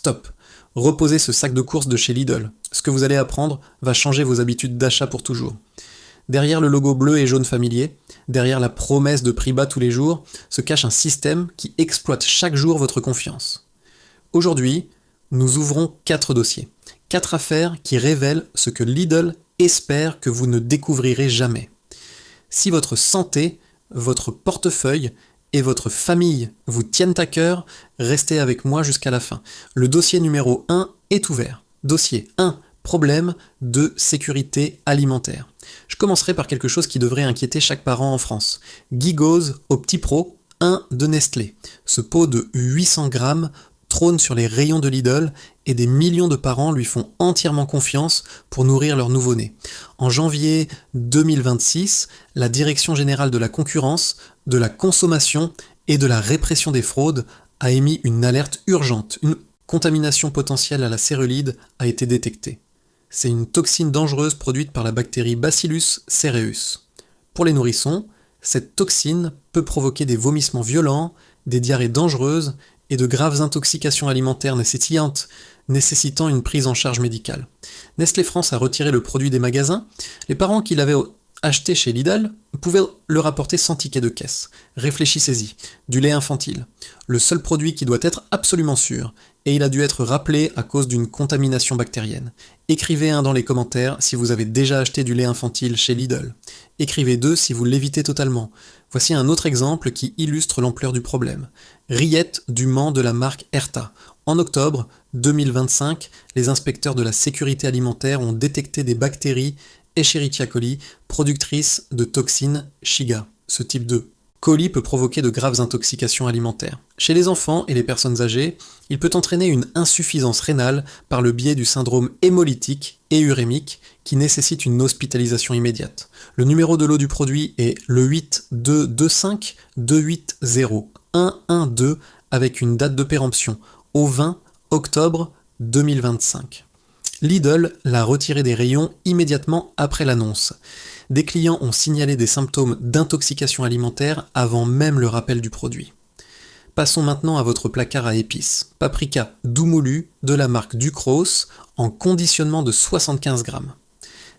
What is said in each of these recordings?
stop. Reposez ce sac de courses de chez Lidl. Ce que vous allez apprendre va changer vos habitudes d'achat pour toujours. Derrière le logo bleu et jaune familier, derrière la promesse de prix bas tous les jours, se cache un système qui exploite chaque jour votre confiance. Aujourd'hui, nous ouvrons 4 dossiers. 4 affaires qui révèlent ce que Lidl espère que vous ne découvrirez jamais. Si votre santé, votre portefeuille et votre famille vous tiennent à cœur, restez avec moi jusqu'à la fin. Le dossier numéro 1 est ouvert. Dossier 1, problème de sécurité alimentaire. Je commencerai par quelque chose qui devrait inquiéter chaque parent en France. Gigose au Petit Pro, 1 de Nestlé. Ce pot de 800 grammes trône sur les rayons de Lidl et des millions de parents lui font entièrement confiance pour nourrir leur nouveau-né. En janvier 2026, la Direction générale de la concurrence, de la consommation et de la répression des fraudes a émis une alerte urgente. Une contamination potentielle à la cérulide a été détectée. C'est une toxine dangereuse produite par la bactérie Bacillus cereus. Pour les nourrissons, cette toxine peut provoquer des vomissements violents, des diarrhées dangereuses et de graves intoxications alimentaires nécessitant une prise en charge médicale. Nestlé France a retiré le produit des magasins. Les parents qui l'avaient acheté chez Lidl pouvaient le rapporter sans ticket de caisse. Réfléchissez-y. Du lait infantile. Le seul produit qui doit être absolument sûr. Et il a dû être rappelé à cause d'une contamination bactérienne. Écrivez 1 dans les commentaires si vous avez déjà acheté du lait infantile chez Lidl. Écrivez 2 si vous l'évitez totalement. Voici un autre exemple qui illustre l'ampleur du problème. Rillettes du Mans de la marque Erta. En octobre 2025, les inspecteurs de la sécurité alimentaire ont détecté des bactéries Escherichia coli, productrices de toxines Shiga. Ce type de colis peut provoquer de graves intoxications alimentaires. Chez les enfants et les personnes âgées, il peut entraîner une insuffisance rénale par le biais du syndrome hémolytique et urémique qui nécessite une hospitalisation immédiate. Le numéro de lot du produit est le 8225 280 112 avec une date de péremption au 20 octobre 2025. Lidl l'a retiré des rayons immédiatement après l'annonce. Des clients ont signalé des symptômes d'intoxication alimentaire avant même le rappel du produit. Passons maintenant à votre placard à épices. Paprika doux moulu de la marque Ducros en conditionnement de 75 grammes.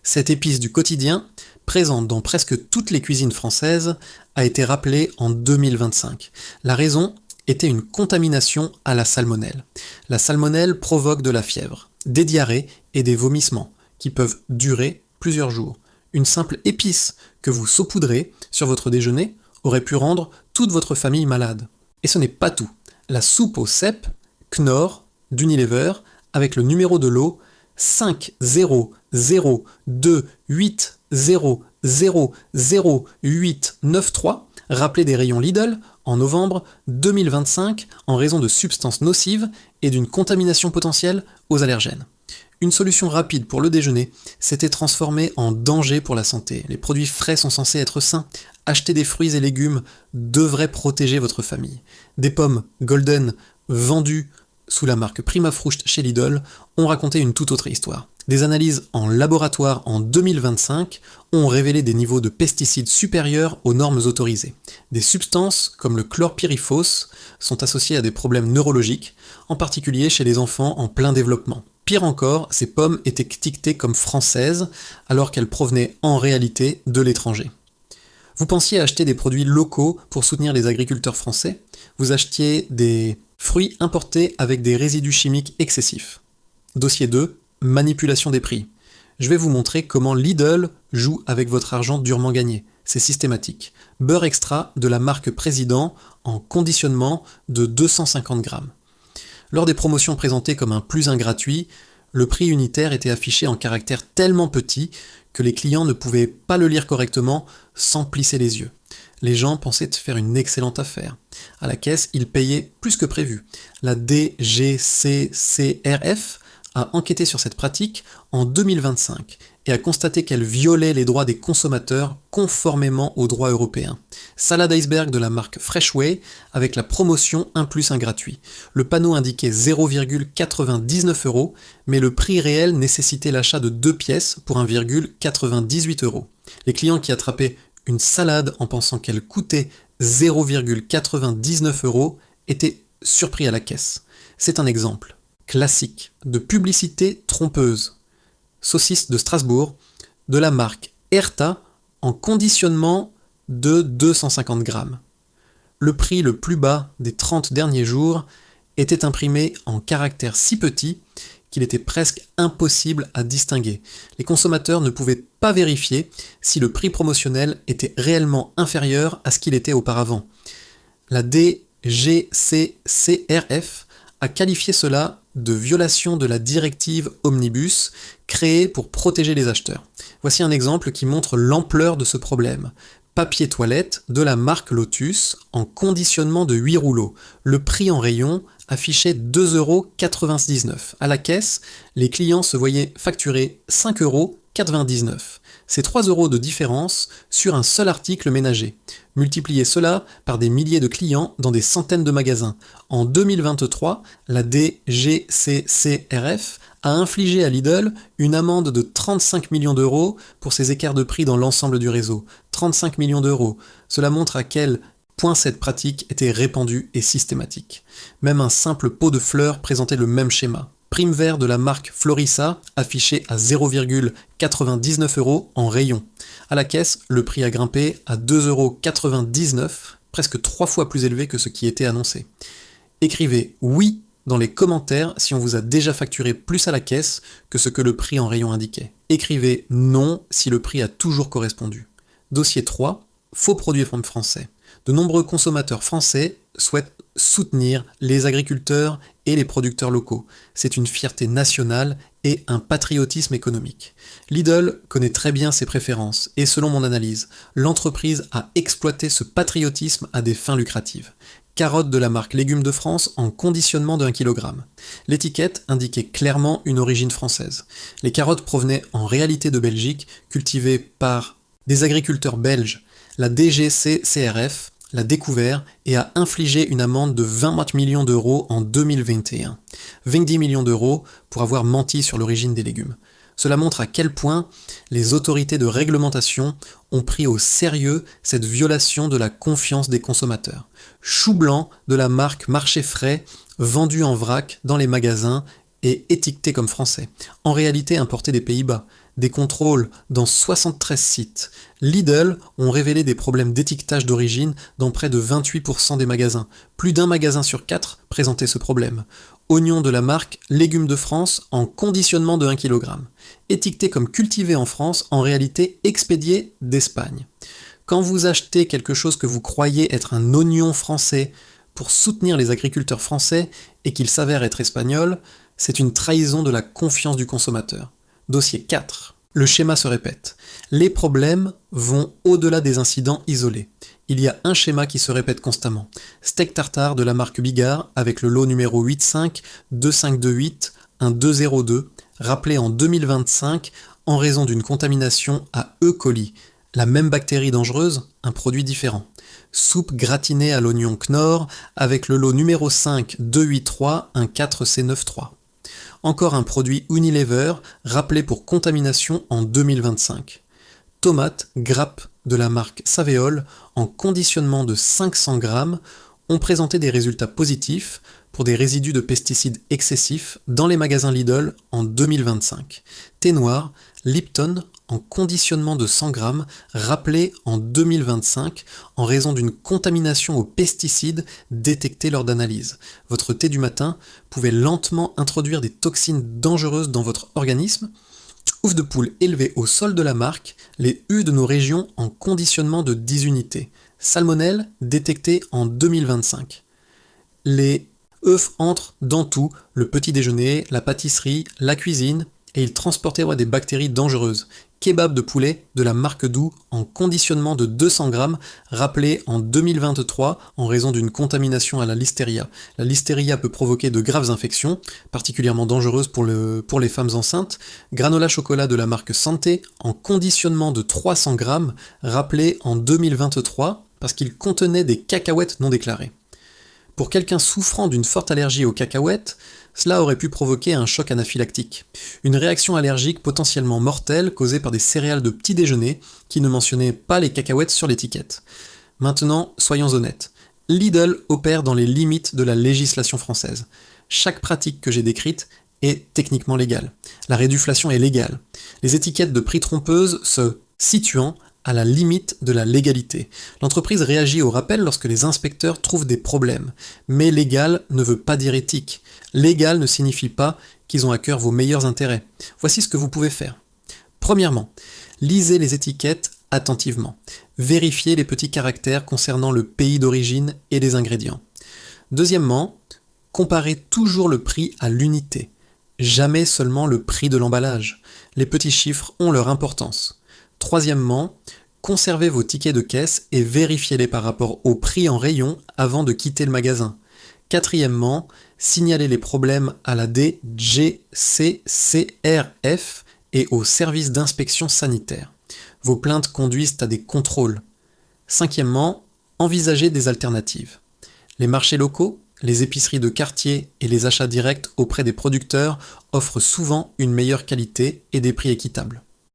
Cette épice du quotidien, présente dans presque toutes les cuisines françaises, a été rappelée en 2025. La raison était une contamination à la salmonelle. La salmonelle provoque de la fièvre, des diarrhées et des vomissements qui peuvent durer plusieurs jours. Une simple épice que vous saupoudrez sur votre déjeuner aurait pu rendre toute votre famille malade. Et ce n'est pas tout. La soupe au cèpe Knorr d'Unilever avec le numéro de lot 50028000893 rappelé des rayons Lidl en novembre 2025 en raison de substances nocives et d'une contamination potentielle aux allergènes. Une solution rapide pour le déjeuner s'était transformée en danger pour la santé. Les produits frais sont censés être sains. Acheter des fruits et légumes devrait protéger votre famille. Des pommes Golden vendues sous la marque Primafrucht chez Lidl ont raconté une toute autre histoire. Des analyses en laboratoire en 2025 ont révélé des niveaux de pesticides supérieurs aux normes autorisées. Des substances comme le chlorpyrifos sont associées à des problèmes neurologiques, en particulier chez les enfants en plein développement. Pire encore, ces pommes étaient étiquetées comme françaises alors qu'elles provenaient en réalité de l'étranger. Vous pensiez acheter des produits locaux pour soutenir les agriculteurs français? Vous achetiez des fruits importés avec des résidus chimiques excessifs. Dossier 2, manipulation des prix. Je vais vous montrer comment Lidl joue avec votre argent durement gagné. C'est systématique. Beurre extra de la marque Président en conditionnement de 250 grammes. Lors des promotions présentées comme un plus un gratuit, le prix unitaire était affiché en caractères tellement petits que les clients ne pouvaient pas le lire correctement sans plisser les yeux. Les gens pensaient faire une excellente affaire. À la caisse, ils payaient plus que prévu. La DGCCRF a enquêté sur cette pratique en 2025 et a constaté qu'elle violait les droits des consommateurs conformément aux droits européens. Salade iceberg de la marque Freshway avec la promotion 1 plus 1 gratuit. Le panneau indiquait 0,99 €, mais le prix réel nécessitait l'achat de 2 pièces pour 1,98 €. Les clients qui attrapaient une salade en pensant qu'elle coûtait 0,99 € étaient surpris à la caisse. C'est un exemple. classique de publicité trompeuse. Saucisse de Strasbourg, de la marque Herta, en conditionnement de 250 grammes. Le prix le plus bas des 30 derniers jours était imprimé en caractères si petits qu'il était presque impossible à distinguer. Les consommateurs ne pouvaient pas vérifier si le prix promotionnel était réellement inférieur à ce qu'il était auparavant. La DGCCRF a qualifié cela de violation de la directive Omnibus créée pour protéger les acheteurs. Voici un exemple qui montre l'ampleur de ce problème. Papier toilette de la marque Lotus en conditionnement de 8 rouleaux. Le prix en rayon affichait 2,99 €. À la caisse, les clients se voyaient facturer 5,99 €. C'est 3 € de différence sur un seul article ménager. Multipliez cela par des milliers de clients dans des centaines de magasins. En 2023, la DGCCRF a infligé à Lidl une amende de 35 millions d'euros pour ces écarts de prix dans l'ensemble du réseau. 35 millions d'euros. Cela montre à quel point cette pratique était répandue et systématique. Même un simple pot de fleurs présentait le même schéma. Prime vert de la marque Florissa affiché à 0,99 € en rayon. À la caisse, le prix a grimpé à 2,99 €, presque 3 fois plus élevé que ce qui était annoncé. Écrivez oui dans les commentaires si on vous a déjà facturé plus à la caisse que ce que le prix en rayon indiquait. Écrivez non si le prix a toujours correspondu. Dossier 3, faux produits français. De nombreux consommateurs français souhaitent soutenir les agriculteurs et les producteurs locaux. C'est une fierté nationale et un patriotisme économique. Lidl connaît très bien ses préférences et selon mon analyse, l'entreprise a exploité ce patriotisme à des fins lucratives. Carottes de la marque Légumes de France en conditionnement de 1 kg. L'étiquette indiquait clairement une origine française. Les carottes provenaient en réalité de Belgique, cultivées par des agriculteurs belges. La DGCCRF l'a découvert et a infligé une amende de 20 millions d'euros en 2021. 20 millions d'euros pour avoir menti sur l'origine des légumes. Cela montre à quel point les autorités de réglementation ont pris au sérieux cette violation de la confiance des consommateurs. Chou blanc de la marque Marché Frais, vendu en vrac dans les magasins et étiqueté comme français. En réalité importé des Pays-Bas. Des contrôles dans 73 sites. Lidl ont révélé des problèmes d'étiquetage d'origine dans près de 28% des magasins. Plus d'un magasin sur 4 présentait ce problème. Oignons de la marque Légumes de France en conditionnement de 1 kg. Étiqueté comme cultivé en France, en réalité expédié d'Espagne. Quand vous achetez quelque chose que vous croyez être un oignon français pour soutenir les agriculteurs français et qu'il s'avère être espagnol, c'est une trahison de la confiance du consommateur. Dossier 4. Le schéma se répète. Les problèmes vont au-delà des incidents isolés. Il y a un schéma qui se répète constamment. Steak tartare de la marque Bigard avec le lot numéro 85-2528-1202, rappelé en 2025 en raison d'une contamination à E. coli. La même bactérie dangereuse, un produit différent. Soupe gratinée à l'oignon Knorr avec le lot numéro 5-283-14C93. Encore un produit Unilever rappelé pour contamination en 2025. Tomates grappes de la marque Saveol en conditionnement de 500 grammes ont présenté des résultats positifs pour des résidus de pesticides excessifs dans les magasins Lidl en 2025. Thé noir, Lipton en conditionnement de 100 grammes rappelé en 2025 en raison d'une contamination aux pesticides détectée lors d'analyse. Votre thé du matin pouvait lentement introduire des toxines dangereuses dans votre organisme. Ouf de poule élevé au sol de la marque, les U de nos régions en conditionnement de 10 unités. Salmonelle détectée en 2025. Les œufs entrent dans tout, le petit déjeuner, la pâtisserie, la cuisine, et ils transportaient des bactéries dangereuses. Kebab de poulet de la marque Doux en conditionnement de 200 grammes, rappelé en 2023 en raison d'une contamination à la listeria. La listeria peut provoquer de graves infections, particulièrement dangereuses pour les femmes enceintes. Granola chocolat de la marque Santé en conditionnement de 300 grammes, rappelé en 2023 parce qu'il contenait des cacahuètes non déclarées. Pour quelqu'un souffrant d'une forte allergie aux cacahuètes, cela aurait pu provoquer un choc anaphylactique. Une réaction allergique potentiellement mortelle causée par des céréales de petit déjeuner qui ne mentionnaient pas les cacahuètes sur l'étiquette. Maintenant, soyons honnêtes. Lidl opère dans les limites de la législation française. chaque pratique que j'ai décrite est techniquement légale. La réduflation est légale. Les étiquettes de prix trompeuses se situant à la limite de la légalité. L'entreprise réagit au rappel lorsque les inspecteurs trouvent des problèmes. Mais légal ne veut pas dire éthique. Légal ne signifie pas qu'ils ont à cœur vos meilleurs intérêts. Voici ce que vous pouvez faire. Premièrement, lisez les étiquettes attentivement. Vérifiez les petits caractères concernant le pays d'origine et les ingrédients. Deuxièmement, comparez toujours le prix à l'unité. Jamais seulement le prix de l'emballage. Les petits chiffres ont leur importance. Troisièmement, conservez vos tickets de caisse et vérifiez-les par rapport au prix en rayon avant de quitter le magasin. Quatrièmement, signalez les problèmes à la DGCCRF et au service d'inspection sanitaire. Vos plaintes conduisent à des contrôles. Cinquièmement, envisagez des alternatives. Les marchés locaux, les épiceries de quartier et les achats directs auprès des producteurs offrent souvent une meilleure qualité et des prix équitables.